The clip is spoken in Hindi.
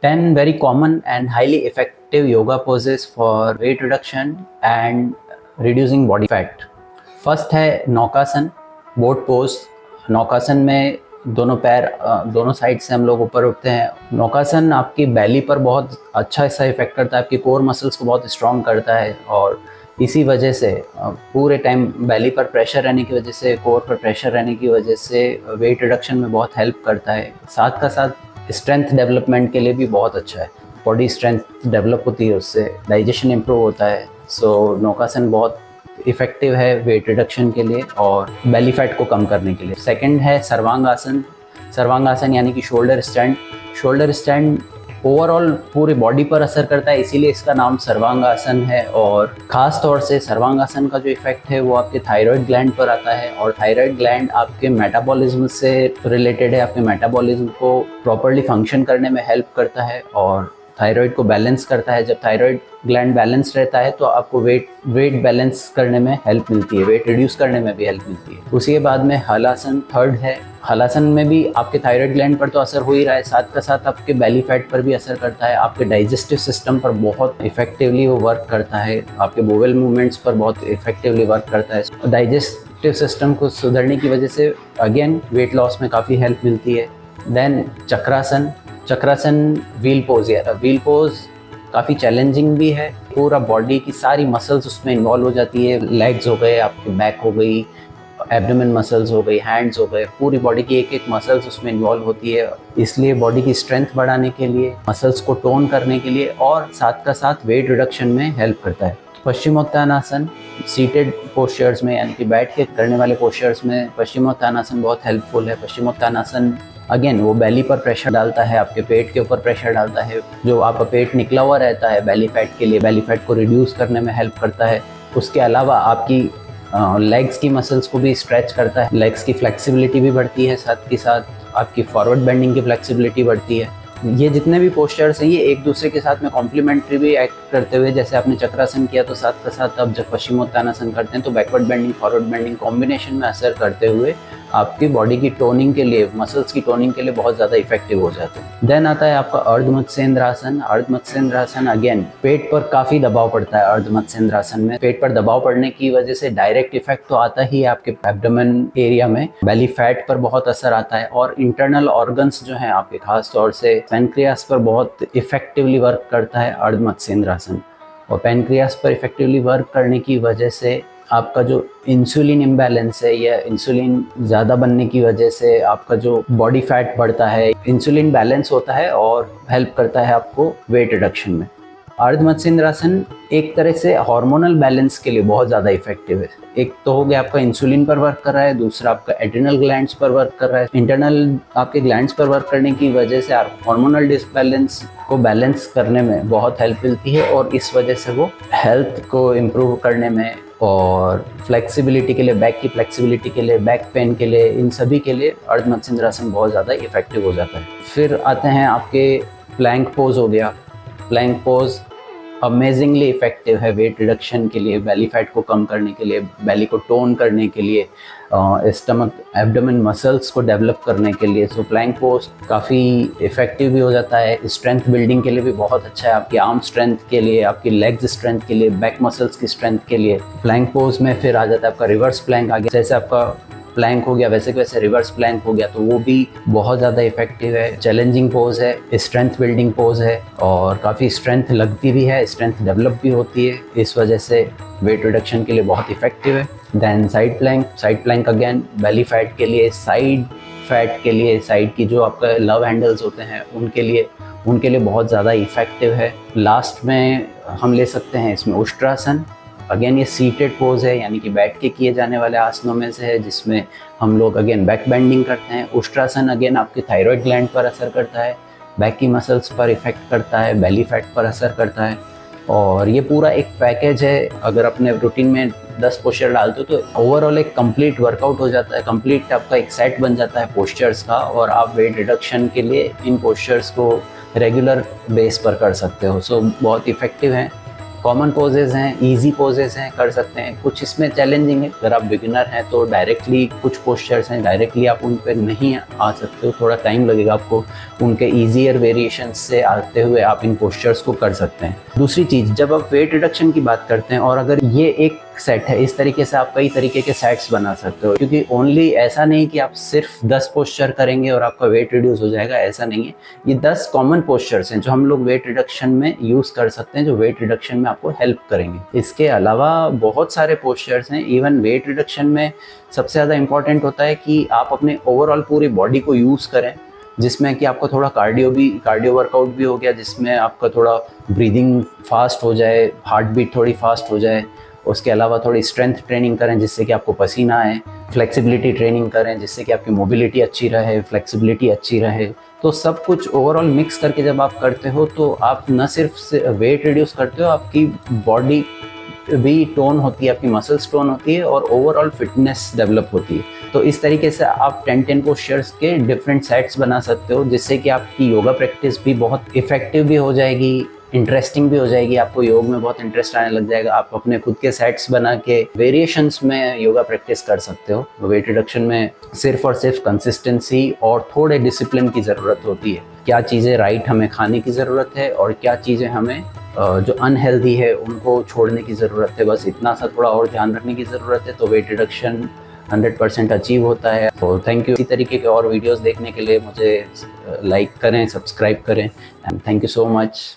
10 very common and highly effective yoga poses for weight reduction and reducing body fat. First है नौकासन, बोट पोज। नौकासन में दोनों पैर दोनों साइड से हम लोग ऊपर उठते हैं। नौकासन आपकी बैली पर बहुत अच्छा सा इफेक्ट करता है, आपकी कोर मसल्स को बहुत स्ट्रॉन्ग करता है और इसी वजह से पूरे टाइम बैली पर प्रेशर रहने की वजह से, कोर पर प्रेशर रहने की वजह से वेट रिडक्शन में बहुत हेल्प करता है। साथ का साथ स्ट्रेंथ डेवलपमेंट के लिए भी बहुत अच्छा है, बॉडी स्ट्रेंथ डेवलप होती है उससे, डाइजेशन इम्प्रूव होता है। सो नौकासन बहुत इफ़ेक्टिव है वेट रिडक्शन के लिए और बेली फैट को कम करने के लिए। सेकंड है सर्वांगासन। सर्वांगासन यानी कि shoulder stand. Shoulder stand overall पूरे बॉडी पर असर करता है, इसीलिए इसका नाम सर्वांगासन है। और ख़ास तौर से सर्वांगासन का जो इफ़ेक्ट है वो आपके थायराइड ग्लैंड पर आता है और थायराइड ग्लैंड आपके मेटाबॉलिज्म से रिलेटेड है, आपके मेटाबॉलिज्म को प्रॉपरली फंक्शन करने में हेल्प करता है और थायराइड को बैलेंस करता है। जब थायराइड ग्लैंड बैलेंस रहता है तो आपको वेट बैलेंस करने में हेल्प मिलती है, वेट रिड्यूस करने में भी हेल्प मिलती है। उसी के बाद में हलासन थर्ड है। हलासन में भी आपके थायराइड ग्लैंड पर तो असर हो ही रहा है, साथ का साथ आपके बेली फैट पर भी असर करता है, आपके डाइजेस्टिव सिस्टम पर बहुत इफेक्टिवली वो वर्क करता है, आपके बोवेल मूवमेंट्स पर बहुत इफेक्टिवली वर्क करता है। डाइजेस्टिव सिस्टम को सुधरने की वजह से अगेन वेट लॉस में काफ़ी हेल्प मिलती है। देन चक्रासन। चक्रासन व्हील पोज है। व्हील पोज काफ़ी चैलेंजिंग भी है, पूरा बॉडी की सारी मसल्स उसमें इन्वॉल्व हो जाती है। लेग्स हो गए, आपकी बैक हो गई, एब्डोमेन मसल्स हो गई, हैंड्स हो गए, पूरी बॉडी की एक एक मसल्स उसमें इन्वॉल्व होती है। इसलिए बॉडी की स्ट्रेंथ बढ़ाने के लिए, मसल्स को टोन करने के लिए और साथ का साथ वेट रिडक्शन में हेल्प करता है। पश्चिमोत्तानासन सीटेड पोस्चर्स में यानी कि बैठ के करने वाले पोस्चर्स में पश्चिमोत्तानासन बहुत हेल्पफुल है। पश्चिमोत्तानासन अगेन वो बेली पर प्रेशर डालता है, आपके पेट के ऊपर प्रेशर डालता है। जो आपका पेट निकला हुआ रहता है बेली फैट के लिए, बेली फैट को रिड्यूस करने में हेल्प करता है। उसके अलावा आपकी लेग्स की मसल्स को भी स्ट्रेच करता है, लेग्स की फ्लेक्सिबिलिटी भी बढ़ती है, साथ के साथ आपकी फॉरवर्ड बेंडिंग की फ्लेक्सिबिलिटी बढ़ती है। ये जितने भी पोस्चर्स हैं ये एक दूसरे के साथ में कॉम्प्लीमेंट्री भी एक्ट करते हुए, जैसे आपने चक्रासन किया तो साथ का साथ अब जब पश्चिमोत्तानासन करते हैं तो backward bending forward bending combination में असर करते हुए आपकी बॉडी की टोनिंग के लिए, मसल्स की टोनिंग के लिए बहुत ज़्यादा इफेक्टिव हो जाते हैं। देन आता है आपका अर्धमत्स्येंद्रासन। अर्धमत्स्येंद्रासन अगेन पेट पर काफ़ी दबाव पड़ता है। अर्धमत्स्येंद्रासन में पेट पर दबाव पड़ने की वजह से डायरेक्ट इफेक्ट तो आता ही है आपके एब्डोमेन एरिया में, बेली फैट पर बहुत असर आता है और इंटरनल ऑर्गन्स जो हैं आपके, खास तौर से पैनक्रियास पर बहुत इफेक्टिवली वर्क करता है अर्धमत्स्येंद्रासन। और पैनक्रियास पर इफेक्टिवली वर्क करने की वजह से आपका जो इंसुलिन इम्बैलेंस है या इंसुलिन ज़्यादा बनने की वजह से आपका जो बॉडी फैट बढ़ता है, इंसुलिन बैलेंस होता है और हेल्प करता है आपको वेट रिडक्शन में। अर्धमत्स्येंद्रासन एक तरह से हार्मोनल बैलेंस के लिए बहुत ज़्यादा इफेक्टिव है। एक तो हो गया आपका इंसुलिन पर वर्क कर रहा है, दूसरा आपका एड्रिनल ग्लैंड्स पर वर्क कर रहा है। इंटरनल आपके ग्लैंड्स पर वर्क करने की वजह से हार्मोनल डिसबैलेंस को बैलेंस करने में बहुत हेल्प मिलती है और इस वजह से वो हेल्थ को इम्प्रूव करने में और फ्लेक्सिबिलिटी के लिए, बैक की फ्लेक्सिबिलिटी के लिए, बैक पेन के लिए, इन सभी के लिए अर्धमत्स्येंद्रासन बहुत ज़्यादा इफेक्टिव हो जाता है। फिर आते हैं आपके प्लैंक पोज हो गया। प्लैंक पोज अमेजिंगली इफेक्टिव है वेट रिडक्शन के लिए, बेली फैट को कम करने के लिए, बेली को टोन करने के लिए, स्टमक एब्डोमेन मसल्स को डेवलप करने के लिए। सो प्लैंक पोज काफ़ी इफेक्टिव भी हो जाता है, स्ट्रेंथ बिल्डिंग के लिए भी बहुत अच्छा है, आपकी आर्म स्ट्रेंथ के लिए, आपकी लेग्स स्ट्रेंथ के लिए, बैक मसल्स की स्ट्रेंथ के लिए। प्लैंक पोज में फिर आ जाता है आपका रिवर्स प्लैंक आ गया। जैसे आपका प्लैंक हो गया वैसे के वैसे रिवर्स प्लैंक हो गया, तो वो भी बहुत ज़्यादा इफेक्टिव है, चैलेंजिंग पोज है, स्ट्रेंथ बिल्डिंग पोज है और काफ़ी स्ट्रेंथ लगती भी है, स्ट्रेंथ डेवलप भी होती है, इस वजह से वेट रिडक्शन के लिए बहुत इफेक्टिव है। Then side plank. Side plank again belly fat के लिए, साइड फैट के लिए, साइड की जो आपका लव हैंडल्स होते हैं उनके लिए बहुत ज़्यादा इफेक्टिव है। लास्ट में हम ले सकते हैं इसमें उष्ट्रासन। अगेन ये सीटेड पोज है यानी कि बैठ के किए जाने वाले आसनों में से है, जिसमें हम लोग अगेन बैक बेंडिंग करते हैं। उष्ट्रासन अगेन आपके थायराइड ग्लैंड पर असर करता है, बैक की मसल्स पर इफेक्ट करता है, बेली फैट पर असर करता है और ये पूरा एक पैकेज है। अगर अपने रूटीन में 10 पोस्चर डालते हो तो ओवरऑल एक कंप्लीट वर्कआउट हो जाता है, कंप्लीट आपका एक सेट बन जाता है पोस्चर्स का और आप वेट रिडक्शन के लिए इन पोस्चर्स को रेगुलर बेस पर कर सकते हो। सो बहुत इफेक्टिव हैं। कॉमन पोजेज हैं, इजी पोजेज हैं, कर सकते हैं। कुछ इसमें चैलेंजिंग है, अगर आप बिगिनर हैं तो डायरेक्टली कुछ पोस्चर्स हैं डायरेक्टली आप उन पर नहीं आ सकते हो, थोड़ा टाइम लगेगा आपको। उनके ईजियर वेरिएशन से आते हुए आप इन पोस्चर्स को कर सकते हैं। दूसरी चीज़, जब आप वेट रिडक्शन की बात करते हैं और अगर ये एक सेट है, इस तरीके से आप कई तरीके के सेट्स बना सकते हो, क्योंकि ओनली ऐसा नहीं कि आप सिर्फ 10 पोस्चर करेंगे और आपका वेट रिड्यूस हो जाएगा, ऐसा नहीं है। ये 10 कॉमन पोस्चर्स हैं जो हम लोग वेट रिडक्शन में यूज़ कर सकते हैं, जो वेट रिडक्शन में आपको हेल्प करेंगे। इसके अलावा बहुत सारे पोस्चर्स हैं। इवन वेट रिडक्शन में सबसे ज़्यादा इंपॉर्टेंट होता है कि आप अपने ओवरऑल पूरी बॉडी को यूज़ करें, जिसमें कि आपको थोड़ा कार्डियो वर्कआउट भी हो गया, जिसमें आपका थोड़ा ब्रीदिंग फास्ट हो जाए, हार्ट बीट थोड़ी फास्ट हो जाए। उसके अलावा थोड़ी स्ट्रेंथ ट्रेनिंग करें जिससे कि आपको पसीना आए, फ्लेक्सिबिलिटी ट्रेनिंग करें जिससे कि आपकी मोबिलिटी अच्छी रहे, फ्लेक्सिबिलिटी अच्छी रहे। तो सब कुछ ओवरऑल मिक्स करके जब आप करते हो तो आप न सिर्फ वेट रिड्यूस करते हो, आपकी बॉडी भी टोन होती है, आपकी मसल्स टोन होती है और ओवरऑल फिटनेस डेवलप होती है। तो इस तरीके से आप 10 पोस्चर्स के डिफरेंट सेट्स बना सकते हो, जिससे कि आपकी योगा प्रैक्टिस भी बहुत इफेक्टिव भी हो जाएगी, इंटरेस्टिंग भी हो जाएगी। आपको योग में बहुत इंटरेस्ट आने लग जाएगा। आप अपने खुद के सेट्स बना के वेरिएशंस में योगा प्रैक्टिस कर सकते हो। वेट रिडक्शन में सिर्फ और सिर्फ कंसिस्टेंसी और थोड़े डिसिप्लिन की ज़रूरत होती है। क्या चीज़ें राइट हमें खाने की ज़रूरत है और क्या चीज़ें हमें जो अनहेल्दी है उनको छोड़ने की ज़रूरत है, बस इतना सा थोड़ा और ध्यान रखने की ज़रूरत है। तो वेट रिडक्शन 100% अचीव होता है। तो थैंक यू। इसी तरीके के और वीडियोस देखने के लिए मुझे लाइक करें, सब्सक्राइब करें, and thank you so much.